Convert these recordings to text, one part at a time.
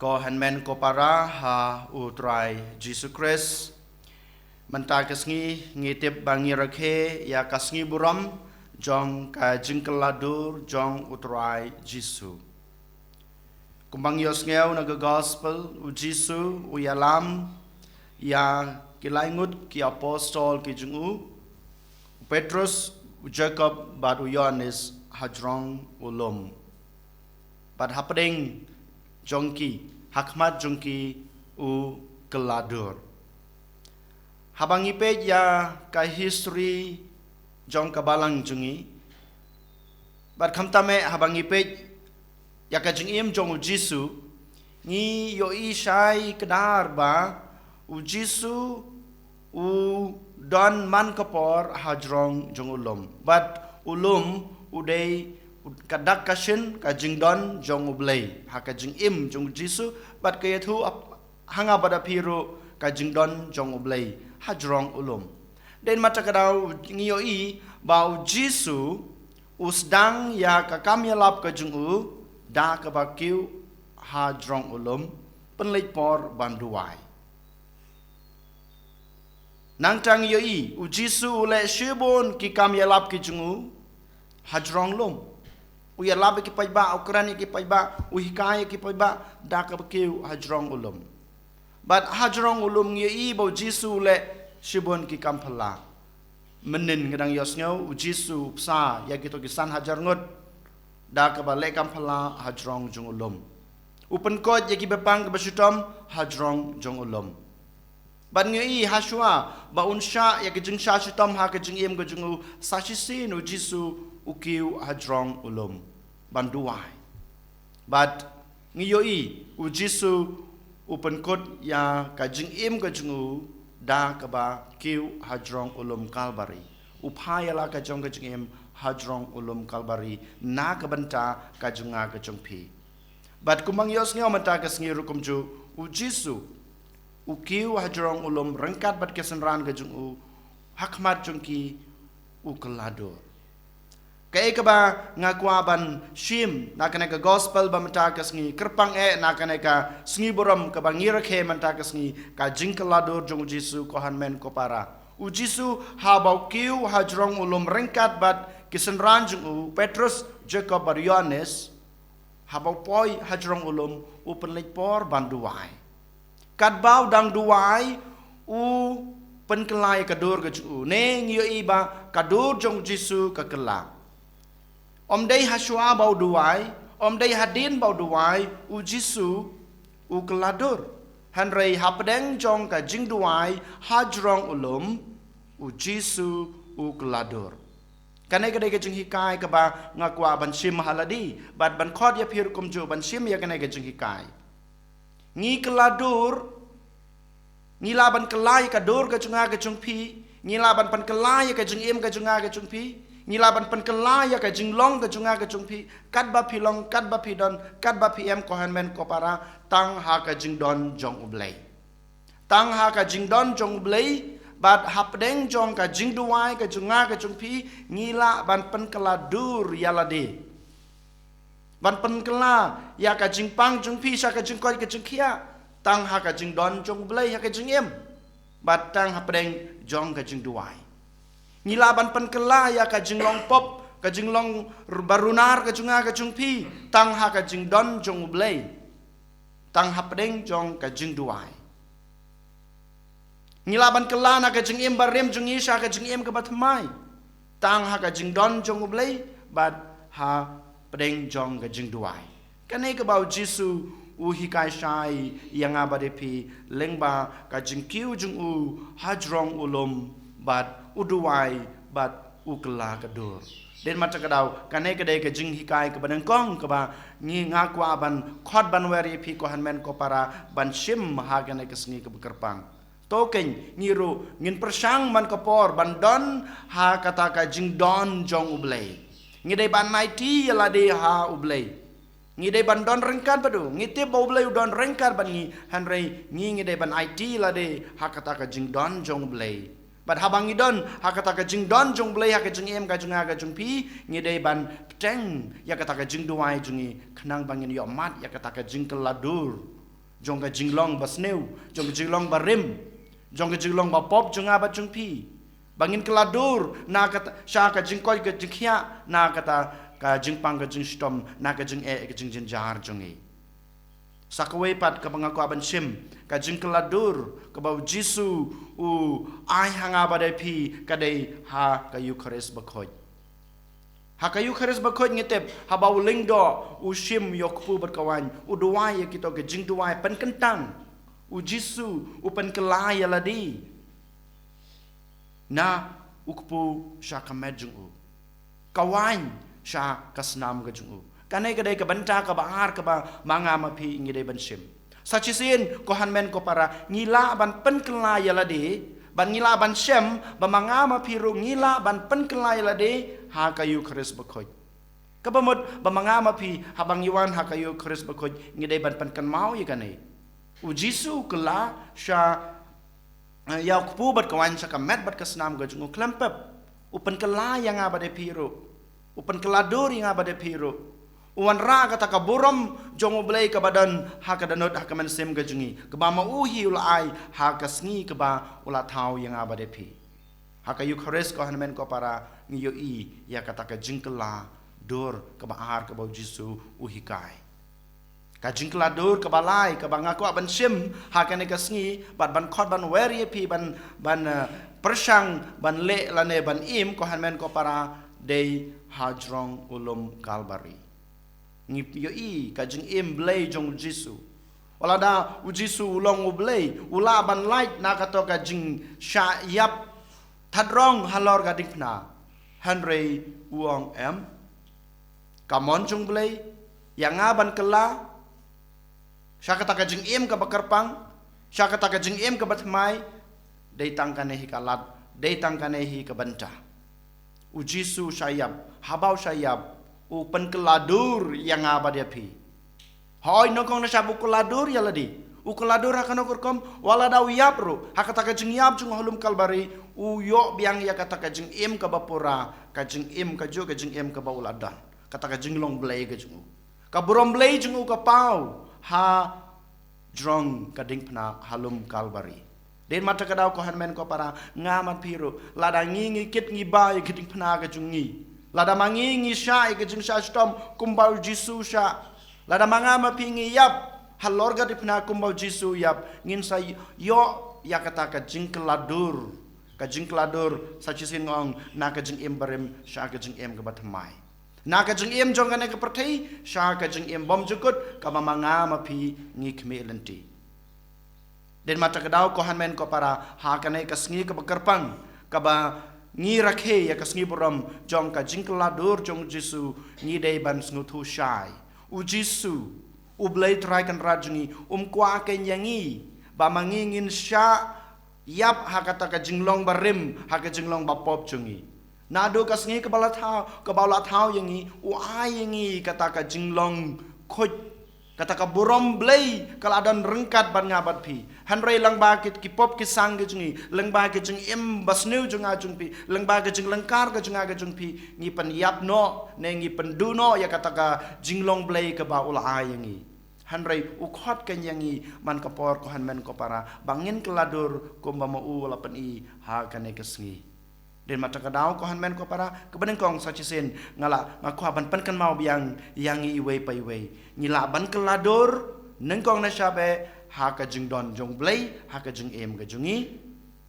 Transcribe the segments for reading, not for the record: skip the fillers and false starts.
Ko hanmen ko para ha utrai Jesus Christ menta kasngi ngitip bangi rakhe ya kasngi buram jong ka jingkeladur jong utrai Jesus. Kumbang yos ngeu naga gospel u Jesus u yalam ya kilaingut ki apostol ki jungu Petrus u Jacob bad u Yohanes hajrong ulum. Bad hapeding jongki hakmat jongki u keladur. Habang ipej ya ka history jong kabalang jungi. Bad kamtame habang ipej ya ka jingim jong u Jisu ni yo ishai kedar ba u Jisu u don man kapor hajrong jong ulum. Bad ulum udai kadak kashin ka jingdon jong ublay ha ka jingim jong Jisu bat kaya thu hanga pada piru ka jingdon jong ublay hajrong ulum. Den mata kadau ngiyo i bau Jisu usdang ya ka kamyalap ka jong u da ka bakiu hajrong ulum penleit por banduai. Nang tang yo i u Jisu ule shibon ki kamyalap ki jong u hajrong lum. Uya labe ki paiba ukrani ki paiba uhikaya ki paiba da ka bakiu hajrong ulum. But hajrong ulum ngi i bo Jisu le shibon ki kampala. Menin ngedang yosnyo u Jisu psa ya gitu ki san hajar ngut da ka ba le kampala hajrong jong ulum. Upen kot ya ki bepang ka basutom hajrong jong ulum. But ngi i haswa ba unsha ya ki jing sha shitom ha ka jing im ka jong u sashisin u Jisu ukiu hajrong ulum. Banduai. But ngiyoi u Jisu upen kot ya kajing im kajungu da kaba kiu hajrong ulum Kalbari. Upaya ka jong kajing im hajrong ulum Kalbari na kabanta kajunga kajong pi. But kumang yos ngaw mata kasngiru kumju u Jisu ukiu hajrong ulum rengkat bat kesenran kajungu hakmat jongki u keladur. Kaya kaba ngakwa ban shim nakane ka gospel ba matakas ngi kerpang nakane ka sngi boram ka bangirakhe matakas ngi ka jingkeladur jong Jisu ko hanmen ko para u Jisu habau kiu hajrong ulum rengkat bat kisenran jong u Petrus Jacob bar Yohanes habau poi hajrong ulum u penleit por banduai kat bau dang duai u penkelai kadur ka jong u ne ngio iba kadur jong Jisu ka kelak. Om day haswa bau duai, om day hadin bau duai, u Jisu u keladur. Hanrei hapedeng jong ka jing duai, hajrong ulum, u Jisu u keladur. Kanai kadai ka jing hikai ka ba ngakwa ban shim haladi, bat ban khod ya phir kumju ban shim ya kanai ka jing hikai. Ngi keladur, ngila ban kelai ka dur ka junga ka jung pi, ngila ban pan kelai ka jing im ka junga ka jung pi. Ngilaban penkelaya ka jinglong ka junga ka jungpi kat ba pilong kat ba pidon kat ba pm ko hanmen ko para tang ha ka jingdon jong ublay tang ha ka jingdon jong ublay bat hapdeng jong ka jingduai ka junga ka jungpi ngila ban penkeladur yalade ban penkela ya ka jingpang jungpi sa ka jingkoi ka jingkia tang ha ka jingdon jong ublay ha ka jingem bat tang hapdeng jong ka jingduai Ngilaban penkela ya ka jinglong pop ka jinglong barunar ka junga ka jungpi tang ha ka jingdon jong ublay tang hapdeng jong ka jingduai Ngilaban kela na ka jingim barem jong isa ka jingim ka batmai tang ha ka jingdon jong ublay bad ha pedeng jong ka jingduai kanai ka bau Jisu u hikai shai yang abadepi lengba ka jingkiu jong u hajrong ulum bad uduai bat ukela kadur den mata kadau kanai kadai ka jing hikai ka banengkong ka ba ngi ngakwa ban khot ban weri pi ko hanmen ko para ban shim ha kanai ka sngi ka bekerpang token ngiru ngin persang man kapor ban don ha kata ka jing don jong ublay ngidai ban naiti yala de ha ublay ngidai ban don rengkat badu ngite ba ublay don rengkat ban ngi hanrei ngidai ban IT la de ha kata ka jing don jong ublay But habang idon hakata ka jing don jong blay haka jing em ka jing aga jong pi ngidei ban teng ya kata ka jing duai jungi kenang bangin yo mat ya kata ka jing keladur jong ka jinglong ba sneu jong ka jinglong ba rim jong ka jinglong ba pop jong aba jong pi bangin keladur na kata sya ka jingkoi ka jingkhia na kata ka jingpang ka jingstom na ka jing ka jing jar jong e sakwe pat ka bangaku aban sim ka jing keladur ka bau jisu u ai hanga ba dai pi ka dai ha ka Eucharist ba khoi ha ka Eucharist ba khoi ngetep ha bau lingdo u sim yok pu bat kawan u duai kita ka jing duai pen kentang u jisu u pen kelai ladi na ukpu sya kamet jung u kawan sya kasnam ga jung u kanai kadai ka banta ka bahar ka ba manga ma phi ngi dai ban sim sachisin ko hanmen ko para ngila ban pen kelai ladi ban ngila ban sem ba manga ma phi ru ngila ban pen kelai ladi ha ka Eucharist ba khoi ka ba mod ba manga ma phi ha bang yuan ha ka Eucharist ba khoi ngi dai ban pen kan mau ye kanai u jisu kala sya ya kupu bat kawan sa kamet bat kasnam ga jungu klempep upan kala yang abade piro upan keladur yang abade piro uan ra kata ka buram jongo blai ka badan ha ka danot ha ka men sem ga jungi ka ba ma uhi ulai ha ka sngi ka ba ula thau yang abade pi ha ka Eucharist ko hanmen ko para ngiyo i ya kata ka jingkela dur ka ba har ka ba jisu uhi kai ka jingkla dur ka balai ka bangaku aban sim ha ka ne ka sngi bat ban khot ban weri pi ban persang ban le lane ban im ko hanmen ko para dei hajrong ulum kalbari ngi yo i ka jing im blai jong jisu wala da u jisu ulong u blai ula ban light na ka to ka jing sha yap thadrong halor ga dingna hanrei uong em kamon jong blai yang aban kela syaka taka jing im ka bakarpang syaka taka jing im ka batmai dei tangkane hi kalat dei tangkane hi ka banta u jisu syayab habau syayab u pen keladur yang abadia pi hoi nokong na sabu keladur ya ladi u keladur akan okurkom wala dau yapru hakata ka jing yap jung holum kalbari u yo biang ya kata ka jing im ka bapura ka jing im ka jo ka jing im ka bauladan kata ka jing long blai ka jung ka burom blai jung ka pau ha drong kading pna halum kalbari den mata kadau ko hanmen ko para ngamat piro lada ngi kit ngi ba kading pna ga jungi lada mangi ngi sha ga jung sha stom kumbau jisu sha lada mangama pingi yap halorga di pna kumbau jisu yap ngin sa yo ya kata ka jingkladur sa chisin ngong na ka jing imbarim sha ka jing em ga batmai na ka jing em jong ka pertai sha ka jing em bom jukut ka mamanga mapi ngi khmelenti den mata kadau ko hanmen ko para ha ka nei ka sngi ka bakarpang ka ba ngi rakhe ya ka sngi borom jong ka jingkladur jong jisu ngi dei ban sngutu shai u jisu u blai trai kan rajungi kwa ken yangi ba mangingin sha yap ha kata ka jinglong barim ha ka jinglong ba pop chungi nado ka sngi ka bala thau yangi u ai yangi kata ka jinglong khoj kata ka borom blai kala dan rengkat ban ngabat pi hanrei lang ba ki pop ki sang ge jungi lang ba ge jing im basneu junga jung pi lang ba ge jing lengkar ge junga ge jung pi ngi pan yap no ne ngi pan du no ya kata ka jinglong blai ka ba ula ai yangi hanrei u khot ken yangi man ka por ko han men ko para bangin keladur ko ba ma u la pan i ha ka ne ke sngi den mata kadau ko han men ko para kebening kong sachisen ngala ngaku ban pan kan mau biang yangi iwe pa iwe ngila ban keladur nengkong na syabe ha ka jing don jong blai ha ka jing em ka jungi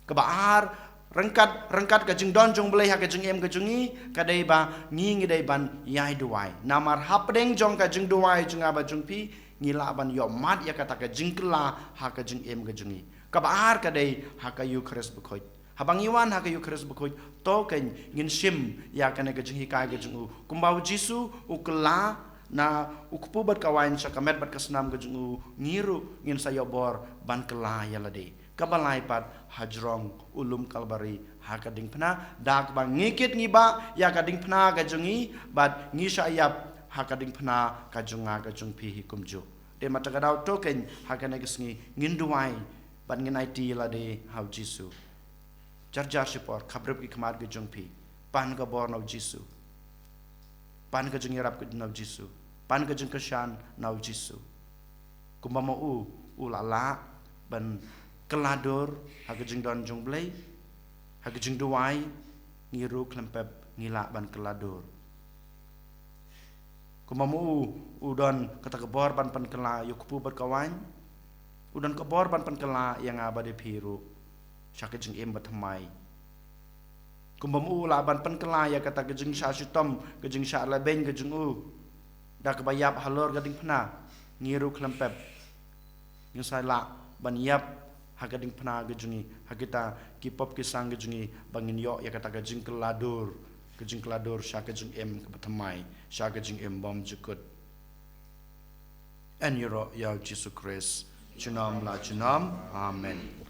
ka baar rengkat ka jing don jong blai ha ka jing em ka jungi ka dei ba ngi dei ban yai duai namar hapdeng jong ka jing duai junga ba jung pi ngila ban yo mat ya kata ka jing kla ha ka jing em ka jungi ka baar ka dei ha ka Eucharist bukhoi habang iwan ha ka Eucharist bukhoi to ken ngin sim ya kana ka jing hikai ka jung kumbau jisu ukla na ukpubat kawain sa kamet bat kasnam ga jungu ngiru ngin sayobor ban kela yalade kabalai pat hajrong ulum kalbari ha kading pna dak bang ngikit ngiba ya kading pna ga jungi bat ngisa yap ha kading pna ka junga ga jung pi hikum ju de mata gadau token ha kana gisngi nginduai bat nginai ti lade hau jisu jarjar sipor khabrab ki khamar ga jung pi pan ga bor no jisu pan ga jungi rap ga no jisu pan ka jeng kesan nau jisu kumbama u ulala ban keladur hagajing don jong blay hagajing duwai ngiru klempep ngila ban keladur kumamu udon kata kebor ban pan kela yukpu berkawan udon kebor ban pan kela yang abade piru syakajing em batamai kumamu laban pan kela ya kata gajing sya syutom gajing sya laben gajing dak bayap halor gading pna ngiru klempep yung sala ban yap hagading pna gajungi hagita kipop kisang gajungi bangin yo ya kata gajing keladur sya gajing em kabatamai sya gajing em bom jukut en yoro ya Jesus Christ junam la junam amen